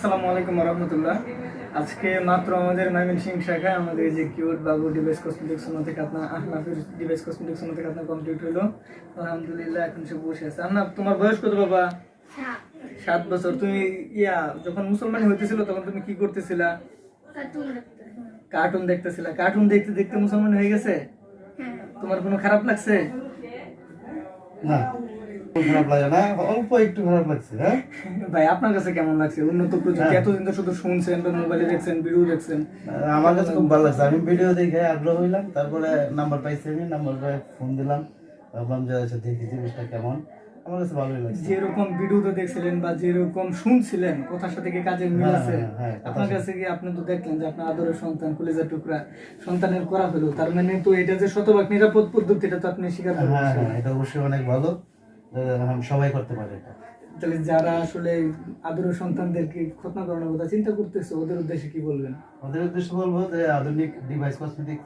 আসসালামু আলাইকুম রহমতুল্লাহ। আজকে মাত্র আমাদের ময়মনসিংহ শাখায় আমাদের যে কিউট বাবু ডিভাইস কসমেটিক্স থেকে আপনার আহনাফের ডিভাইস কসমেটিক্স থেকে আপনার কমপ্লিট হলো। আলহামদুলিল্লাহ, এখন সে বসে আছে। আহনাফ, তোমার বয়স কত বাবা? 7 বছর। তুমি যখন মুসলমান হইতেছিল তখন তুমি কি করতেছিলা? কার্টুন দেখতেছিলা। কার্টুন দেখতে দেখতে মুসলমান হয়ে গেছে? তোমার কোনো খারাপ লাগছে? না, খারাপ লাগে না, অল্প একটু খারাপ লাগছে। হ্যাঁ ভাই, আপনার কাছে কেমন লাগছে? উন্নত প্রযুক্তি এতদিন তো শুধু শুনছেন বা মোবাইলে দেখছেন, ভিডিও দেখছেন। আমার কাছে খুব ভালো লাগছে। আমি ভিডিও দেখে আগ্রহ হইলাম, তারপরে নাম্বার পাইছি, আমি নাম্বার পাই ফোন দিলাম, ভাবলাম যে আচ্ছা দেখি জিনিসটা কেমন। আমার কাছে ভালোই লাগছে। যেরকম ভিডিওতে দেখছিলেন বা যেরকম শুনছিলেন, কথার সাথে কি কাজের মিল আছে? আপনার কাছে কি আপনি তো দেখলেন যে আপনার আদরের সন্তান, কলিজার টুকরা সন্তানের করা হলো, তার মানে তো এটা যে শতভাগ নিরাপদ পদ্ধতি, এটা তো আপনি স্বীকার করবেন। হ্যাঁ, এটা অবশ্যই অনেক ভালো, সবাই করতে পারে এটা। তাহলে যারা আসলে আদরের সন্তানদেরকে খতনা করানোর কথা চিন্তা করতেছে, ওদের উদ্দেশ্যে কি বলবেন? ওদের উদ্দেশ্যে বলবো যে আধুনিক ডিভাইস কসমেটিক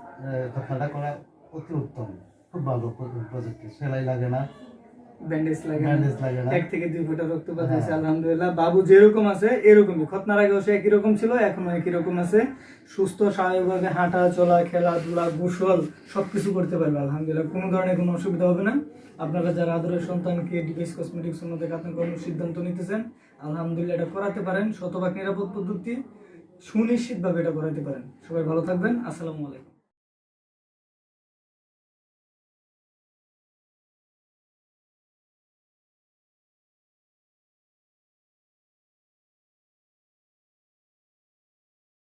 খতনাটা করা অতি উত্তম, খুব ভালো প্রযুক্তি। সেলাই লাগে না, ব্যান্ডেজ লাগে না, 1 থেকে 2 ফোঁটা রক্তপাত হয়েছে। আলহামদুলিল্লাহ, বাবু যেরকম আছে এরকমই। খতনার আগেও সে একই রকম ছিল, এখনো একই রকম আছে। সুস্থ স্বাভাবিকভাবে হাঁটা চলা, খেলাধুলা, গোসল সবকিছু করতে পারবে। আলহামদুলিল্লাহ, কোনো ধরনের কোনো অসুবিধা হবে না। আপনারা যারা আদরের সন্তানকে ডিভাইস কসমেটিক্স থেকে আপনার কোনো সিদ্ধান্ত নিতেছেন, আলহামদুলিল্লাহ এটা করাতে পারেন। শতভাগ নিরাপদ পদ্ধতি, সুনিশ্চিতভাবে এটা করাতে পারেন। সবাই ভালো থাকবেন। আসসালামু আলাইকুম।